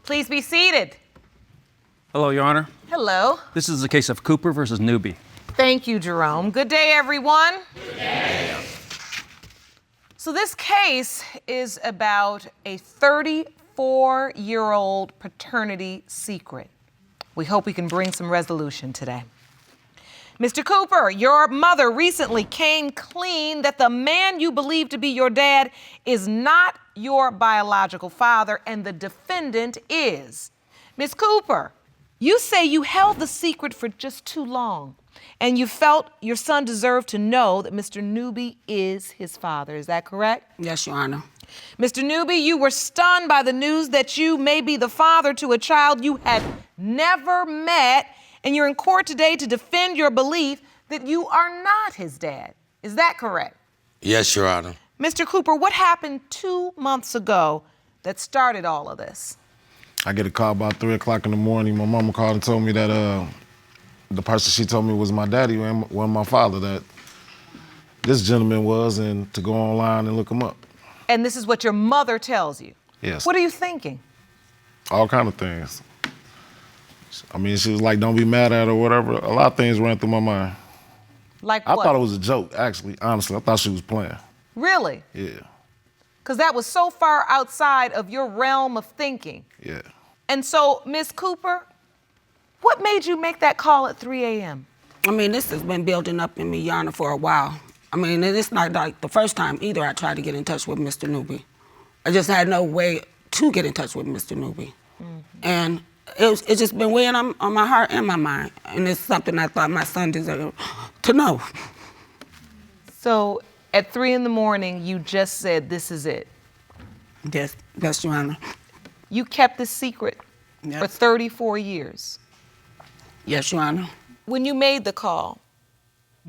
Please be seated. Hello, Your Honor. Hello. This is the case of Cooper versus Newby. Thank you, Jerome. Good day, everyone. Good day. So this case is about a 34-year-old paternity secret. We hope we can bring some resolution today. Mr. Cooper, your mother recently came clean that the man you believe to be your dad is not your biological father, and the defendant is. Ms. Cooper, you say you held the secret for just too long, and you felt your son deserved to know that Mr. Newby is his father. Is that correct? Yes, Your Honor. Mr. Newby, you were stunned by the news that you may be the father to a child you had never met, and you're in court today to defend your belief that you are not his dad. Is that correct? Yes, Your Honor. Mr. Cooper, what happened 2 months ago that started all of this? I get a call about 3 o'clock in the morning. My mama called and told me that the person she told me was my daddy and wasn't my father, that this gentleman was, and to go online and look him up. And this is what your mother tells you? Yes. What are you thinking? All kind of things. I mean, she was like, don't be mad at her or whatever. A lot of things ran through my mind. Like I what? thought it was a joke, actually, honestly. I thought she was playing. Really? Yeah. Because that was so far outside of your realm of thinking. Yeah. And so, Ms. Cooper, what made you make that call at 3 a.m.? I mean, this has been building up in me, Your Honor, for a while. I mean, it's not like the first time either I tried to get in touch with Mr. Newby. I just had no way to get in touch with Mr. Newby. Mm-hmm. And it's just been weighing on my heart and my mind. And it's something I thought my son deserved to know. So at 3 in the morning, you just said, this is it. Yes, Your Honor. You kept this secret Yes. for 34 years. Yes, Your Honor. When you made the call,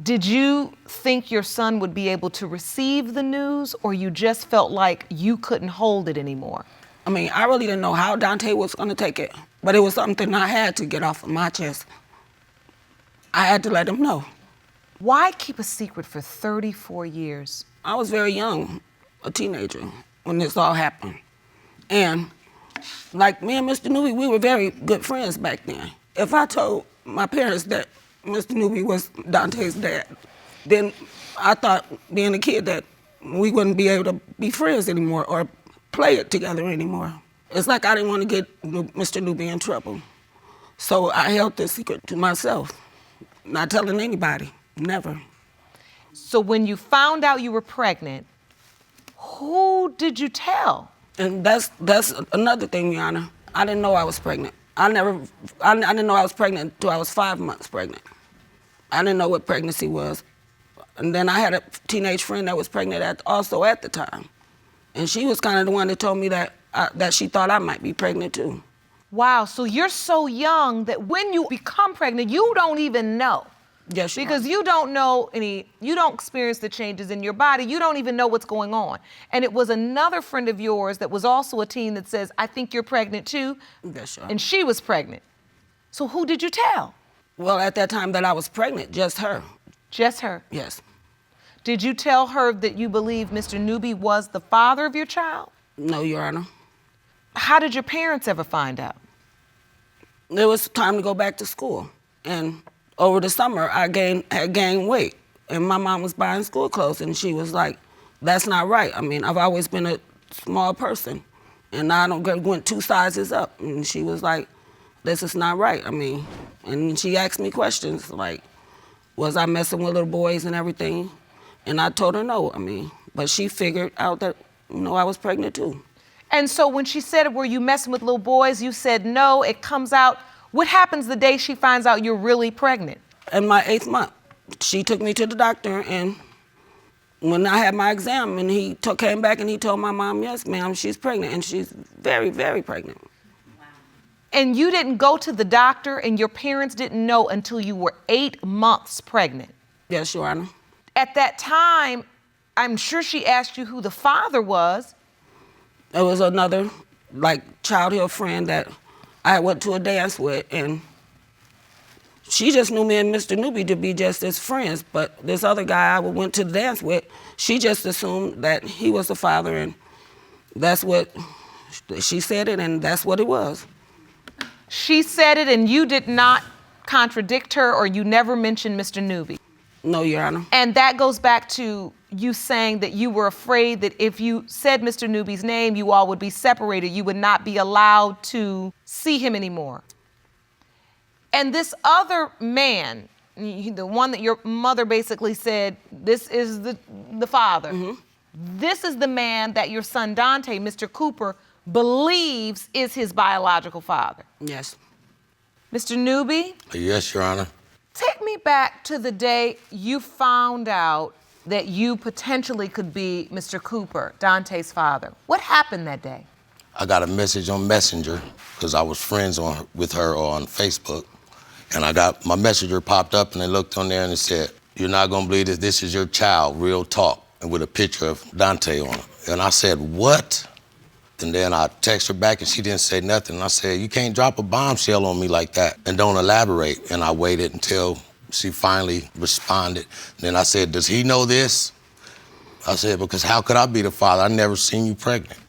did you think your son would be able to receive the news, or you just felt like you couldn't hold it anymore? I mean, I really didn't know how Dante was going to take it, but it was something I had to get off of my chest. I had to let him know. Why keep a secret for 34 years? I was very young, a teenager, when this all happened. And like me and Mr. Newby, we were very good friends back then. If I told my parents that Mr. Newby was Dante's dad, then I thought, being a kid, that we wouldn't be able to be friends anymore or play it together anymore. It's like I didn't want to get Mr. Newby in trouble. So I held this secret to myself, not telling anybody, never. So when you found out you were pregnant, who did you tell? And that's another thing, Your Honor. I didn't know I was pregnant. I didn't know I was pregnant until I was 5 months pregnant. I didn't know what pregnancy was. And then I had a teenage friend that was pregnant also at the time. And she was kind of the one that told me that she thought I might be pregnant too. Wow, so you're so young that when you become pregnant, you don't even know. Yes, because you don't know you don't experience the changes in your body. You don't even know what's going on. And it was another friend of yours that was also a teen that says, I think you're pregnant too. Yes, and she was pregnant. So who did you tell? Well, at that time that I was pregnant, just her. Just her? Yes. Did you tell her that you believe Mr. Newby was the father of your child? No, Your Honor. How did your parents ever find out? It was time to go back to school. And over the summer, I had gained weight. And my mom was buying school clothes, and she was like, that's not right. I mean, I've always been a small person, and I went 2 sizes up. And she was like, this is not right. I mean, and she asked me questions like, was I messing with little boys and everything? And I told her no, I mean, but she figured out that, I was pregnant too. And so when she said, were you messing with little boys, you said no, it comes out. What happens the day she finds out you're really pregnant? In my 8th month, she took me to the doctor, and when I had my exam, and he came back and he told my mom, yes, ma'am, she's pregnant, and she's very, very pregnant. Wow. And you didn't go to the doctor, and your parents didn't know until you were 8 months pregnant? Yes, Your Honor. At that time, I'm sure she asked you who the father was. It was another, childhood friend that I went to a dance with, and she just knew me and Mr. Newby to be just as friends, but this other guy I went to the dance with, she just assumed that he was the father, and that's what She said it, and that's what it was. She said it, and you did not contradict her, or you never mentioned Mr. Newby. No, Your Honor. And that goes back to you saying that you were afraid that if you said Mr. Newby's name, you all would be separated. You would not be allowed to see him anymore. And this other man, the one that your mother basically said, this is the father. This is the man that your son Dante, Mr. Cooper, believes is his biological father. Yes. Mr. Newby? Yes, Your Honor. Take me back to the day you found out that you potentially could be Mr. Cooper, Dante's father. What happened that day? I got a message on Messenger because I was friends with her on Facebook. And I got my messenger popped up and I looked on there and it said, "You're not gonna believe this, this is your child, real talk," and with a picture of Dante on it. And I said, "What?" And then I texted her back and she didn't say nothing. And I said, "You can't drop a bombshell on me like that and don't elaborate." And I waited until she finally responded. And then I said, "Does he know this?" I said, "Because how could I be the father? I never seen you pregnant."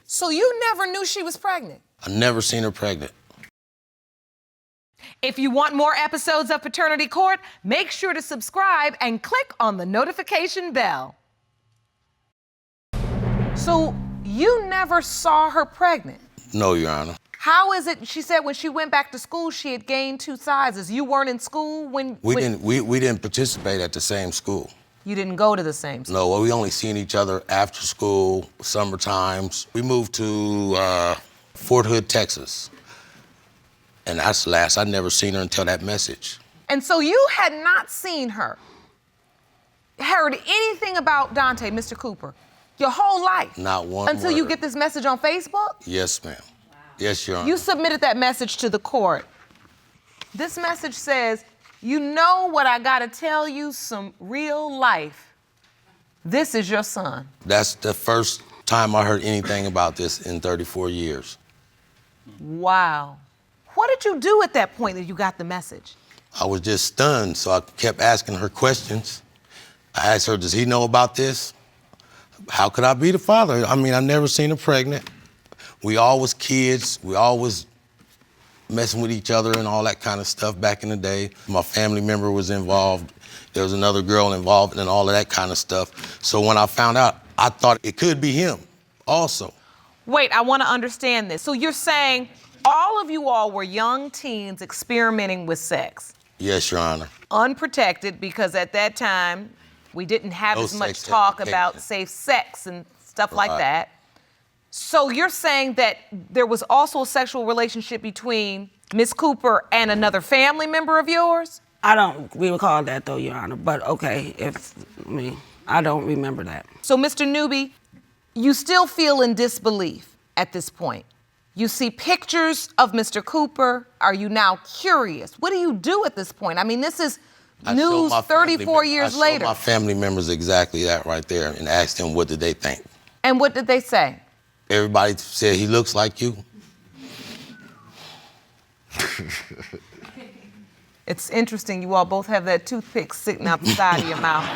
So you never knew she was pregnant? I never seen her pregnant. If you want more episodes of Paternity Court, make sure to subscribe and click on the notification bell. So you never saw her pregnant? No, Your Honor. How is it, she said when she went back to school, she had gained 2 sizes. You weren't in school when... We didn't participate at the same school. You didn't go to the same school? No, well, we only seen each other after school, summer times. We moved to Fort Hood, Texas. And that's the last. I'd never seen her until that message. And so you had not seen her, heard anything about Dante, Mr. Cooper, your whole life? Not one Until word. you get this message on Facebook? Yes, ma'am. Wow. Yes, Your Honor. You submitted that message to the court. This message says, "You know what I gotta tell you, some real life. This is your son." That's the first time I heard anything about this in 34 years. Wow. What did you do at that point that you got the message? I was just stunned, so I kept asking her questions. I asked her, "Does he know about this? How could I be the father? I mean, I never seen her pregnant. We all was kids. We all was messing with each other and all that kind of stuff back in the day. My family member was involved. There was another girl involved and all of that kind of stuff. So when I found out, I thought it could be him also." Wait, I want to understand this. So you're saying all of you all were young teens experimenting with sex? Yes, Your Honor. Unprotected, because at that time, we didn't have No as much sex talk education. about safe sex and stuff like Right. that. So you're saying that there was also a sexual relationship between Miss Cooper and another family member of yours? I don't recall that, though, Your Honor. But okay, I don't remember that. So, Mr. Newby, you still feel in disbelief at this point. You see pictures of Mr. Cooper. Are you now curious? What do you do at this point? I mean, this is I showed news my 34 family years I later. showed my family members exactly that right there and asked them what did they think. And what did they say? Everybody said, "He looks like you." It's interesting, you all both have that toothpick sitting out the side of your mouth.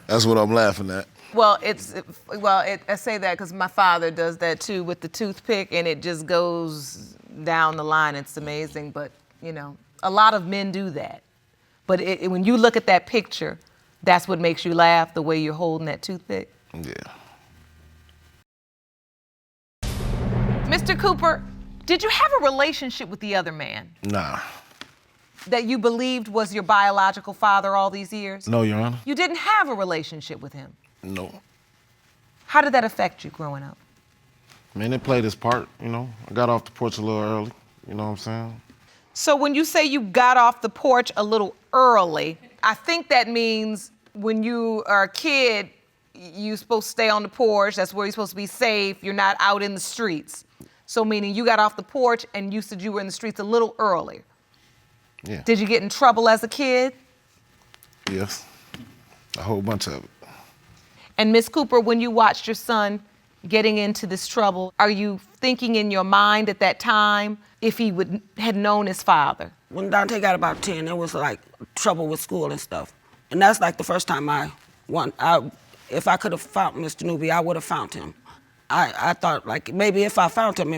That's what I'm laughing at. Well, I say that because my father does that too with the toothpick, and it just goes down the line. It's amazing, but you know, a lot of men do that. But when you look at that picture, that's what makes you laugh, the way you're holding that toothpick. Yeah. Mr. Cooper, did you have a relationship with the other man Nah. that you believed was your biological father all these years? No, Your Honor. You didn't have a relationship with him. No. How did that affect you growing up? Man, it played its part, you know. I got off the porch a little early, you know what I'm saying? So when you say you got off the porch a little early, I think that means when you are a kid, you're supposed to stay on the porch. That's where you're supposed to be safe. You're not out in the streets. So meaning you got off the porch and you said you were in the streets a little earlier. Yeah. Did you get in trouble as a kid? Yes. A whole bunch of it. And Miss Cooper, when you watched your son getting into this trouble, are you thinking in your mind at that time if he had known his father? When Dante got about 10, there was like trouble with school and stuff. And that's like the first time if I could have found Mr. Newby, I would have found him. I thought like maybe if I found him,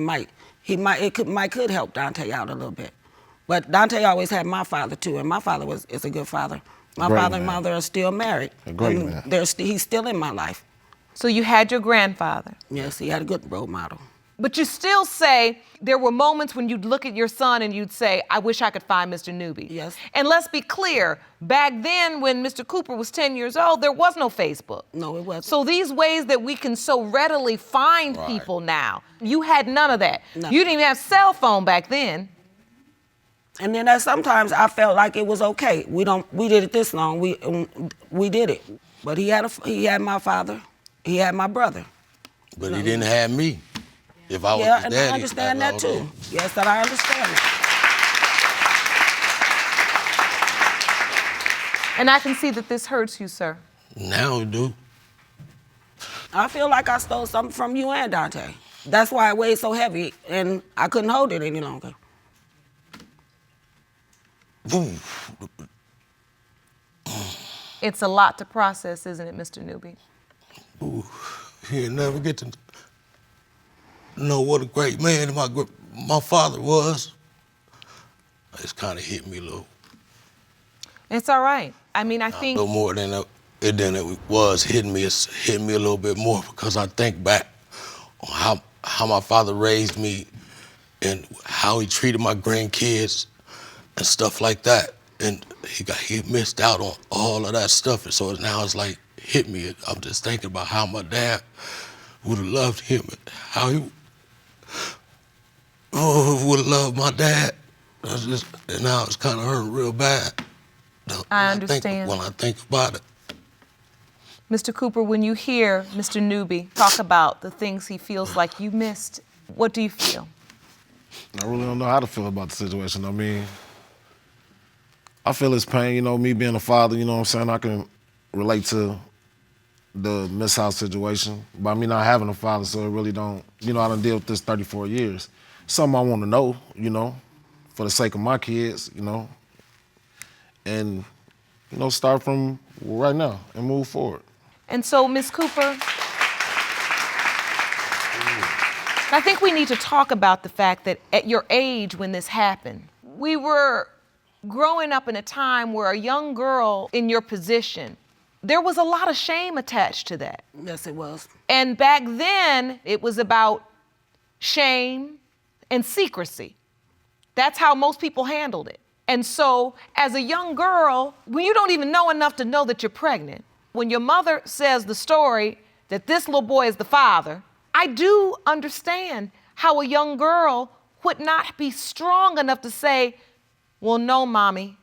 it could help Dante out a little bit. But Dante always had my father too, and my father is a good father. My Great father and man. mother are still married. A great and man. He's still in my life. So you had your grandfather. Yes, he had a good role model. But you still say there were moments when you'd look at your son and you'd say, I wish I could find Mr. Newby. Yes. And let's be clear, back then when Mr. Cooper was 10 years old, there was no Facebook. No, it wasn't. So these ways that we can so readily find Right. people now, you had none of that. No. You didn't even have cell phone back then. And then sometimes I felt like it was okay. We did it this long. We did it. But he had my father. He had my brother. But he didn't have me. If I was Yeah, his and daddy, I understand that that's all too. Yes, that I understand that. And I can see that this hurts you, sir. Now we do. I feel like I stole something from you and Dante. That's why it weighed so heavy, and I couldn't hold it any longer. Ooh. It's a lot to process, isn't it, Mr. Newby? Ooh. He'll never get to know what a great man my father was. It's kind of hit me a little. It's all right. I mean, I think... A little more than it was hitting me. It's hitting me a little bit more because I think back on how my father raised me and how he treated my grandkids and stuff like that. And he missed out on all of that stuff. And so now it's like hit me. I'm just thinking about how my dad would have loved him, how he would have loved my dad. And now it's kind of hurting real bad. I understand. When I think about it. Mr. Cooper, when you hear Mr. Newby talk about the things he feels like you missed, what do you feel? I really don't know how to feel about the situation. I mean, I feel his pain, you know, me being a father, you know what I'm saying? I can relate to the Miss House situation. By me not having a father, so it really don't, you know, I done deal with this 34 years. Something I want to know, you know, for the sake of my kids, you know, and, you know, start from right now and move forward. And so, Ms. Cooper, I think we need to talk about the fact that at your age when this happened, we were growing up in a time where a young girl in your position, there was a lot of shame attached to that. Yes, it was. And back then, it was about shame and secrecy. That's how most people handled it. And so, as a young girl, when you don't even know enough to know that you're pregnant, when your mother says the story that this little boy is the father, I do understand how a young girl would not be strong enough to say, well, no, mommy,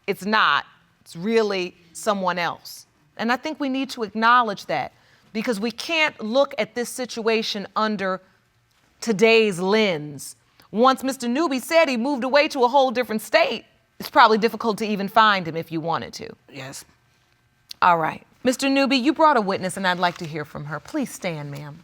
it's not. It's really someone else. And I think we need to acknowledge that because we can't look at this situation under today's lens. Once Mr. Newby said he moved away to a whole different state, it's probably difficult to even find him if you wanted to. Yes. All right. Mr. Newby, you brought a witness and I'd like to hear from her. Please stand, ma'am.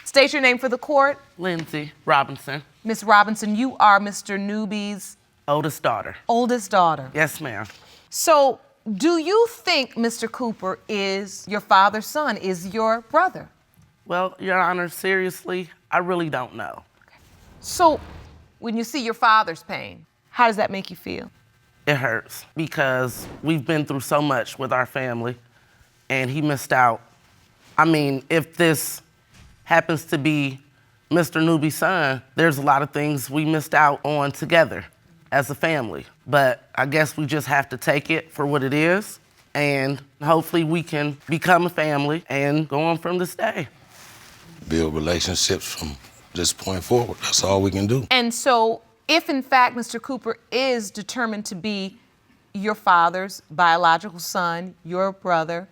State your name for the court. Lindsay Robinson, Miss Robinson, you are Mr. Newby's oldest daughter. oldest daughter. Yes, ma'am. So, do you think Mr. Cooper is your father's son, is your brother? Well, Your Honor, seriously, I really don't know. So, when you see your father's pain, how does that make you feel? It hurts because we've been through so much with our family and he missed out. I mean, if this happens to be Mr. Newby's son, there's a lot of things we missed out on together as a family. But I guess we just have to take it for what it is and hopefully we can become a family and go on from this day. Build relationships from this point forward. That's all we can do. And so, if in fact Mr. Cooper is determined to be your father's biological son, your brother,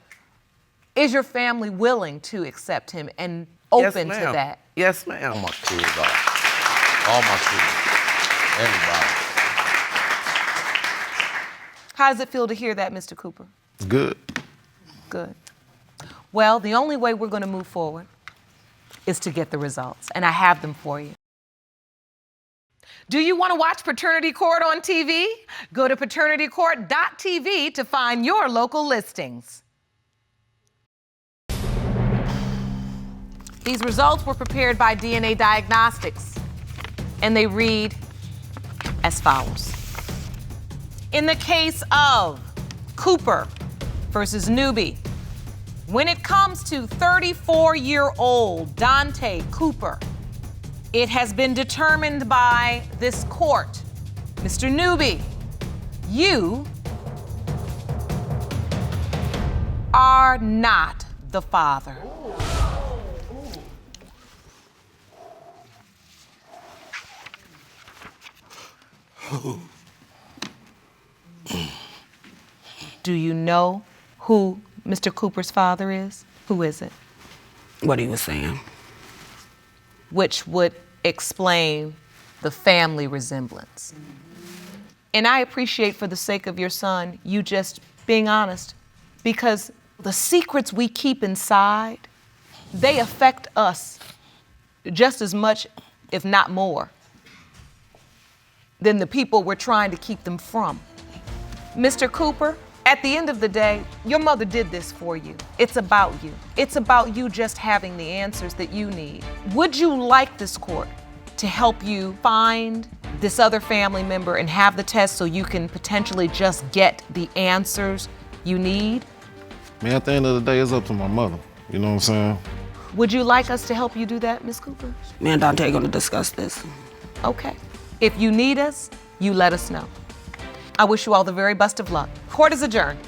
is your family willing to accept him and open Yes, to ma'am. that? Yes, ma'am. All my kids are. All my kids. Everybody. How does it feel to hear that, Mr. Cooper? Good. Good. Well, the only way we're going to move forward is to get the results, and I have them for you. Do you want to watch Paternity Court on TV? Go to paternitycourt.tv to find your local listings. These results were prepared by DNA Diagnostics, and they read as follows. In the case of Cooper versus Newby, when it comes to 34-year-old Dante Cooper, it has been determined by this court, Mr. Newby, you are not the father. Do you know who Mr. Cooper's father is? Who is it? What he was saying. Which would explain the family resemblance. And I appreciate, for the sake of your son, you just being honest, because the secrets we keep inside, they affect us just as much, if not more, than the people we're trying to keep them from. Mr. Cooper, at the end of the day, your mother did this for you. It's about you. It's about you just having the answers that you need. Would you like this court to help you find this other family member and have the test so you can potentially just get the answers you need? Man, at the end of the day, it's up to my mother. You know what I'm saying? Would you like us to help you do that, Ms. Cooper? Me and Dante gonna discuss this. Okay. If you need us, you let us know. I wish you all the very best of luck. Court is adjourned.